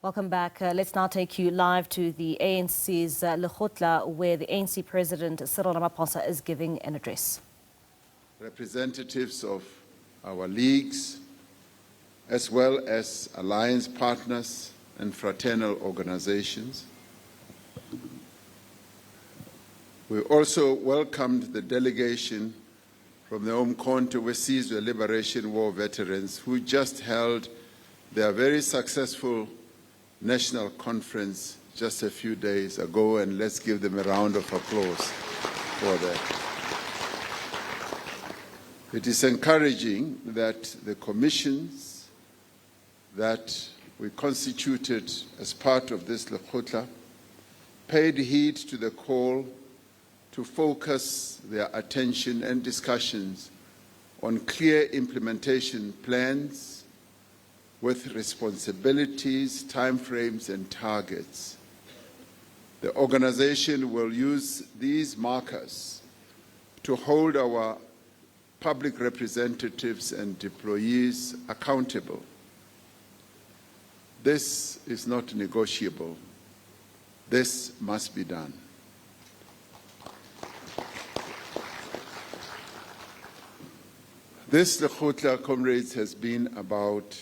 Welcome back. Let's now take you live to the ANC's Lekgotla, where the ANC President Cyril Ramaphosa is giving an address. Representatives of our leagues, as well as alliance partners and fraternal organizations. We also welcomed the delegation from the Umkhonto Wesizwe Liberation War veterans who just held their very successful national conference just a few days ago, and let's give them a round of applause for that. It is encouraging that the commissions that we constituted as part of this Lekgotla paid heed to the call to focus their attention and discussions on clear implementation plans with responsibilities, timeframes, and targets. The organization will use these markers to hold our public representatives and employees accountable. This is not negotiable. This must be done. This Lekgotla, comrades, has been about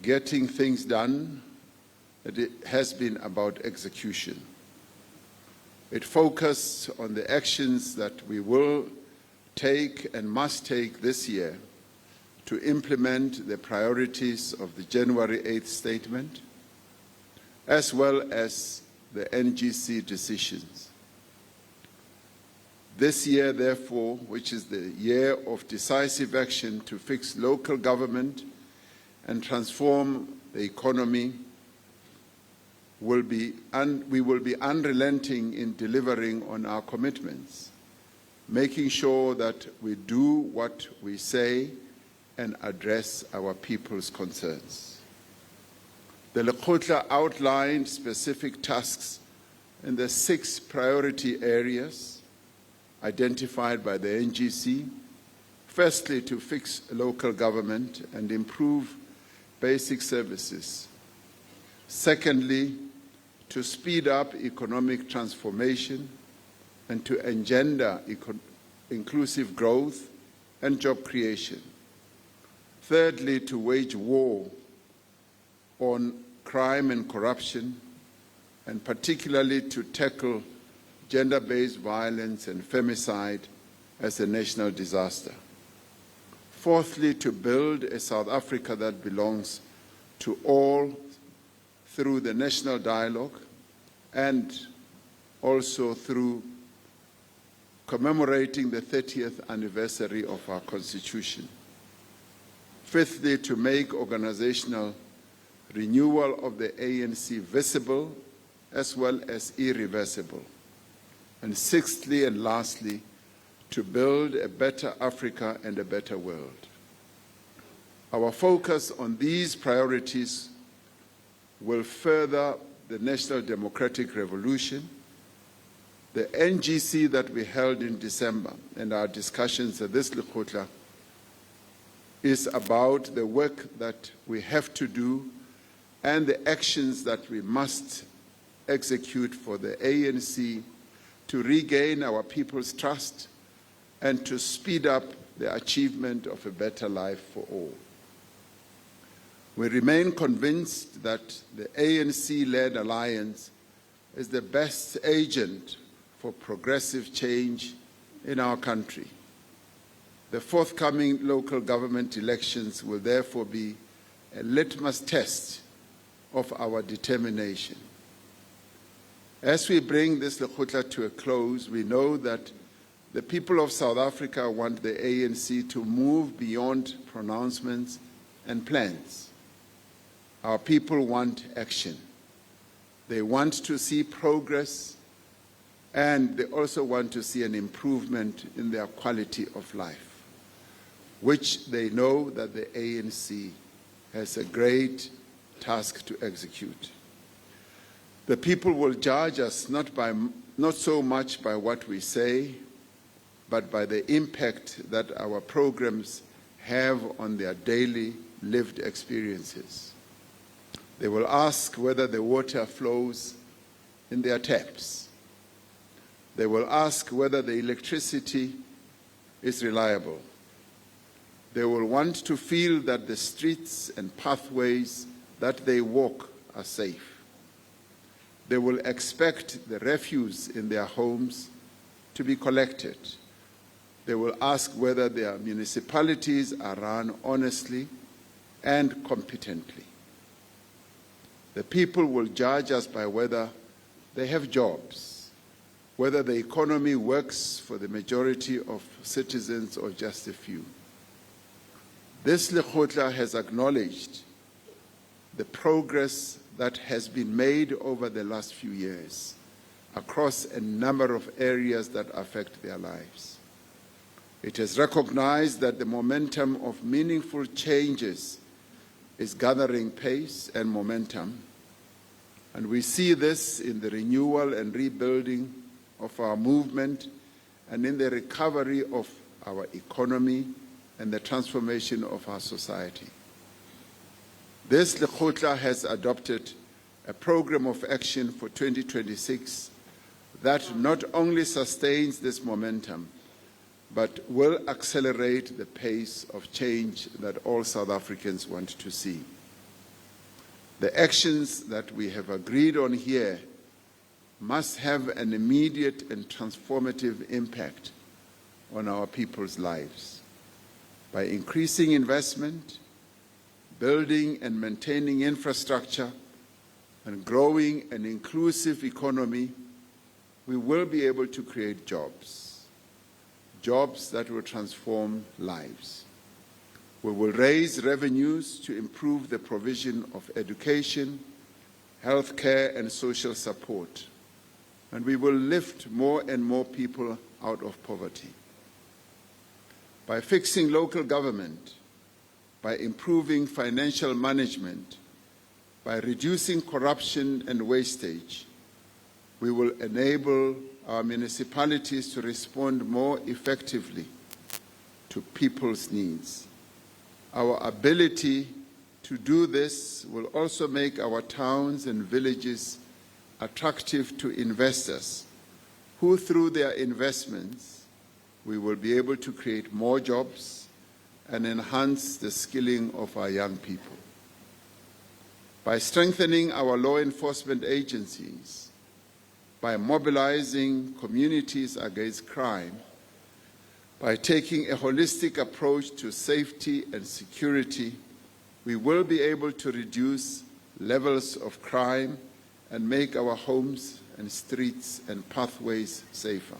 getting things done. It has been about execution. It focused on the actions that we will take and must take this year to implement the priorities of the January 8th statement, as well as the NGC decisions. This year, therefore, which is the year of decisive action to fix local government and transform the economy, we will be unrelenting in delivering on our commitments, making sure that we do what we say and address our people's concerns. The Lekgotla outlined specific tasks in the 6 priority areas identified by the NGC. Firstly, to fix local government and improve basic services. Secondly, to speed up economic transformation and to engender inclusive growth and job creation. Thirdly, to wage war on crime and corruption, and particularly to tackle gender-based violence and femicide as a national disaster. Fourthly, to build a South Africa that belongs to all through the national dialogue and also through commemorating the 30th anniversary of our Constitution. Fifthly, to make organizational renewal of the ANC visible as well as irreversible. And sixthly and lastly, to build a better Africa and a better world. Our focus on these priorities will further the national democratic revolution. The NGC that we held in December and our discussions at this Lekgotla is about the work that we have to do and the actions that we must execute for the ANC to regain our people's trust and to speed up the achievement of a better life for all. We remain convinced that the ANC-led alliance is the best agent for progressive change in our country. The forthcoming local government elections will therefore be a litmus test of our determination. As we bring this Lekgotla to a close, we know that the people of South Africa want the ANC to move beyond pronouncements and plans. Our people want action. They want to see progress, and they also want to see an improvement in their quality of life, which they know that the ANC has a great task to execute. The people will judge us not so much by what we say, but by the impact that our programs have on their daily lived experiences. They will ask whether the water flows in their taps. They will ask whether the electricity is reliable. They will want to feel that the streets and pathways that they walk are safe. They will expect the refuse in their homes to be collected. They will ask whether their municipalities are run honestly and competently. The people will judge us by whether they have jobs, whether the economy works for the majority of citizens or just a few. This Lekgotla has acknowledged the progress that has been made over the last few years across a number of areas that affect their lives. It has recognized that the momentum of meaningful changes is gathering pace and momentum, and we see this in the renewal and rebuilding of our movement and in the recovery of our economy and the transformation of our society. This Lekgotla has adopted a program of action for 2026 that not only sustains this momentum, but will accelerate the pace of change that all South Africans want to see. The actions that we have agreed on here must have an immediate and transformative impact on our people's lives. By increasing investment, building and maintaining infrastructure, and growing an inclusive economy, we will be able to create jobs, jobs that will transform lives. We will raise revenues to improve the provision of education, healthcare, and social support, and we will lift more and more people out of poverty. By fixing local government, by improving financial management, by reducing corruption and wastage, we will enable our municipalities to respond more effectively to people's needs. Our ability to do this will also make our towns and villages attractive to investors who, through their investments, we will be able to create more jobs and enhance the skilling of our young people. By strengthening our law enforcement agencies, by mobilizing communities against crime, by taking a holistic approach to safety and security, we will be able to reduce levels of crime and make our homes and streets and pathways safer.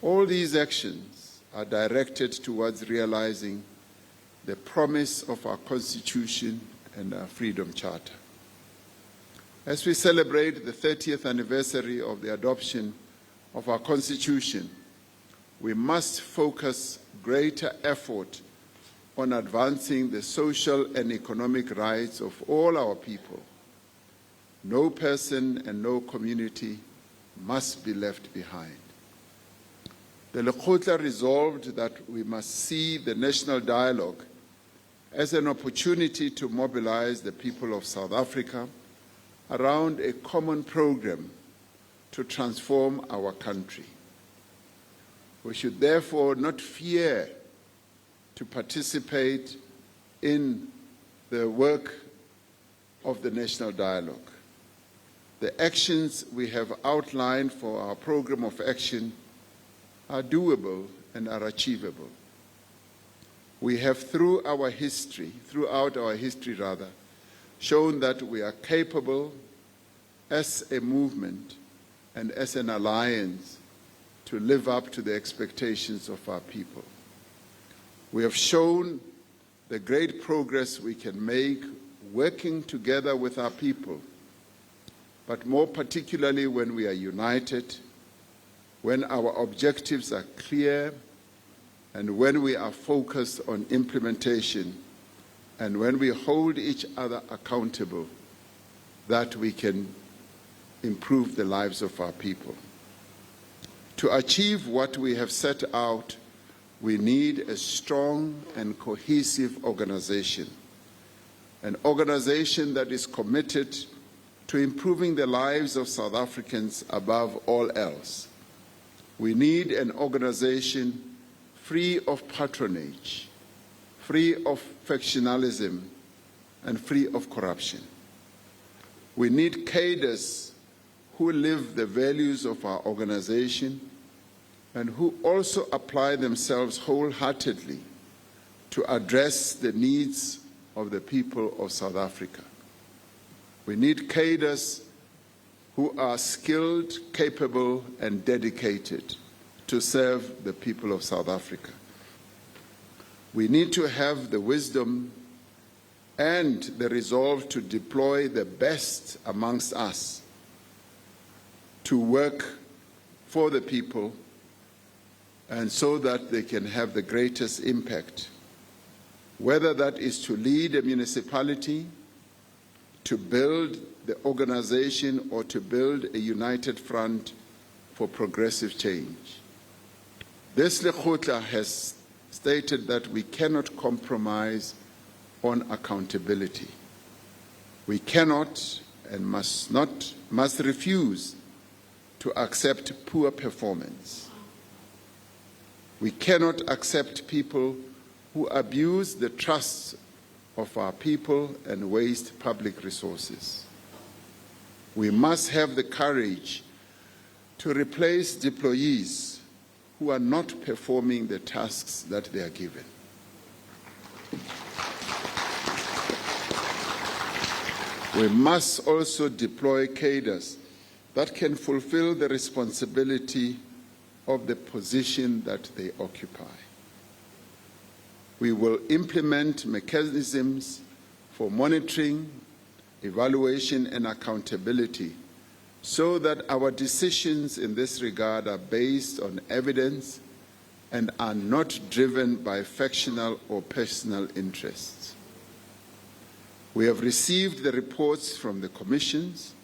All these actions are directed towards realizing the promise of our Constitution and our Freedom Charter. As we celebrate the 30th anniversary of the adoption of our Constitution, we must focus greater effort on advancing the social and economic rights of all our people. No person and no community must be left behind. The Lekgotla resolved that we must see the national dialogue as an opportunity to mobilize the people of South Africa around a common program to transform our country. We should therefore not fear to participate in the work of the national dialogue. The actions we have outlined for our program of action are doable and are achievable. We have throughout our history, shown that we are capable as a movement and as an alliance to live up to the expectations of our people. We have shown the great progress we can make working together with our people, but more particularly when we are united, when our objectives are clear, and when we are focused on implementation, and when we hold each other accountable, that we can improve the lives of our people. To achieve what we have set out, we need a strong and cohesive organization, an organization that is committed to improving the lives of South Africans above all else. We need an organization free of patronage, free of factionalism, and free of corruption. We need cadres who live the values of our organization and who also apply themselves wholeheartedly to address the needs of the people of South Africa. We need cadres who are skilled, capable, and dedicated to serve the people of South Africa. We need to have the wisdom and the resolve to deploy the best amongst us to work for the people and so that they can have the greatest impact, whether that is to lead a municipality, to build the organization, or to build a united front for progressive change. This Lekgotla has stated that we cannot compromise on accountability. We cannot and must refuse to accept poor performance. We cannot accept people who abuse the trust of our people and waste public resources. We must have the courage to replace deployees who are not performing the tasks that they are given. We must also deploy cadres that can fulfill the responsibility of the position that they occupy. We will implement mechanisms for monitoring, evaluation, and accountability so that our decisions in this regard are based on evidence and are not driven by factional or personal interests. We have received the reports from the commissions,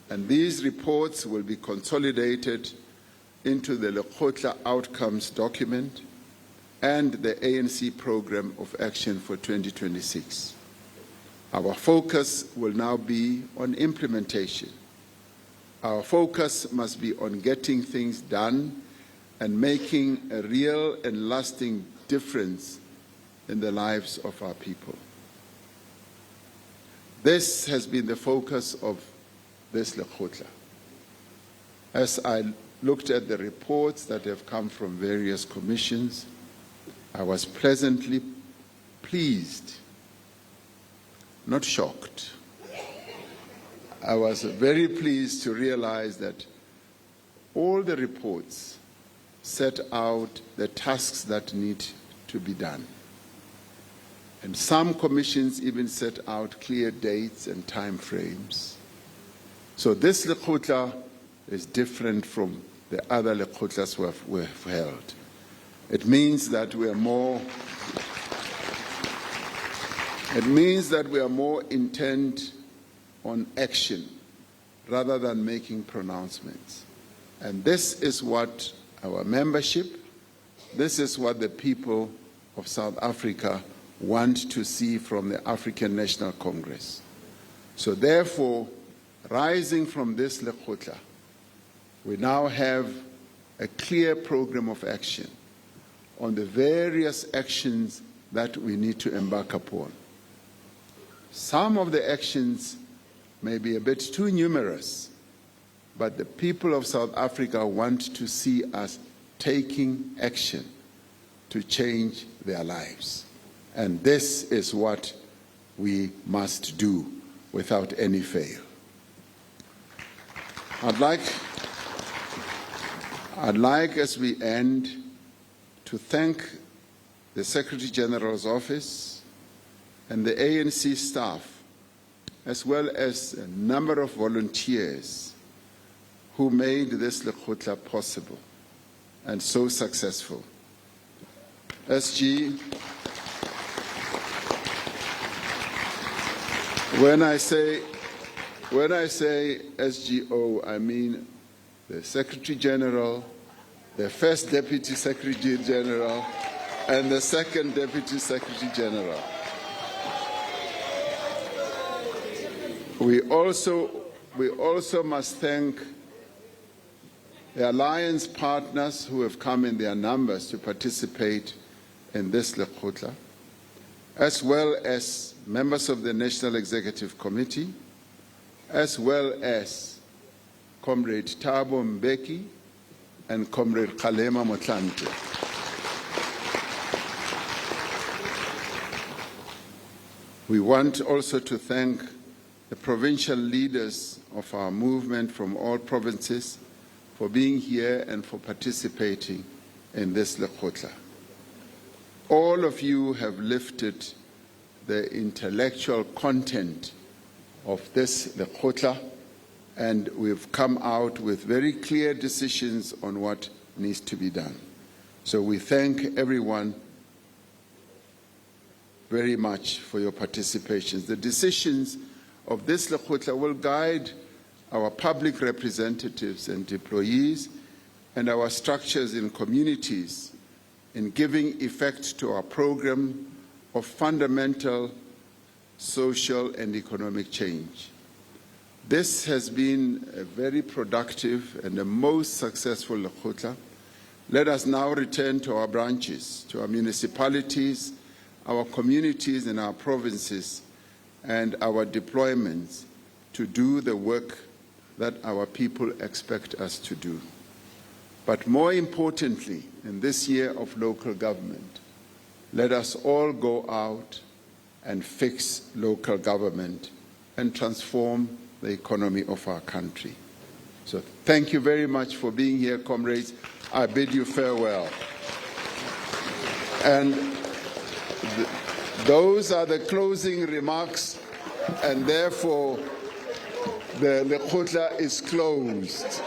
and these reports will be consolidated into the Lekgotla Outcomes document and the ANC Program of Action for 2026. Our focus will now be on implementation. Our focus must be on getting things done and making a real and lasting difference in the lives of our people. This has been the focus of this Lekgotla. As I looked at the reports that have come from various commissions, I was pleasantly pleased, not shocked. I was very pleased to realize that all the reports set out the tasks that need to be done. And some commissions even set out clear dates and time frames. So this Lekgotla is different from the other Lekgotlas we have held. It means that we are more intent on action rather than making pronouncements. And this is what our membership, this is what the people of South Africa want to see from the African National Congress. So therefore, rising from this Lekgotla, we now have a clear program of action on the various actions that we need to embark upon. Some of the actions may be a bit too numerous, but the people of South Africa want to see us taking action to change their lives. And this is what we must do without any fail. I'd like, as we end, to thank the Secretary General's office and the ANC staff, as well as a number of volunteers who made this Lekgotla possible and so successful. SG, when I say SGO, I mean the Secretary General, the First Deputy Secretary General, and the Second Deputy Secretary General. We also must thank the alliance partners who have come in their numbers to participate in this Lekgotla, as well as members of the National Executive Committee, as well as Comrade Thabo Mbeki and Comrade Kgalema Motlanthe. We want also to thank the provincial leaders of our movement from all provinces for being here and for participating in this Lekgotla. All of you have lifted the intellectual content of this Lekgotla, and we've come out with very clear decisions on what needs to be done. So we thank everyone very much for your participation. The decisions of this Lekgotla will guide our public representatives and employees and our structures in communities in giving effect to our program of fundamental social and economic change. This has been a very productive and the most successful Lekgotla. Let us now return to our branches, to our municipalities, our communities and our provinces, and our deployments to do the work that our people expect us to do. But more importantly, in this year of local government, let us all go out and fix local government and transform the economy of our country. So thank you very much for being here, comrades. I bid you farewell. And those are the closing remarks, and therefore the Lekgotla is closed.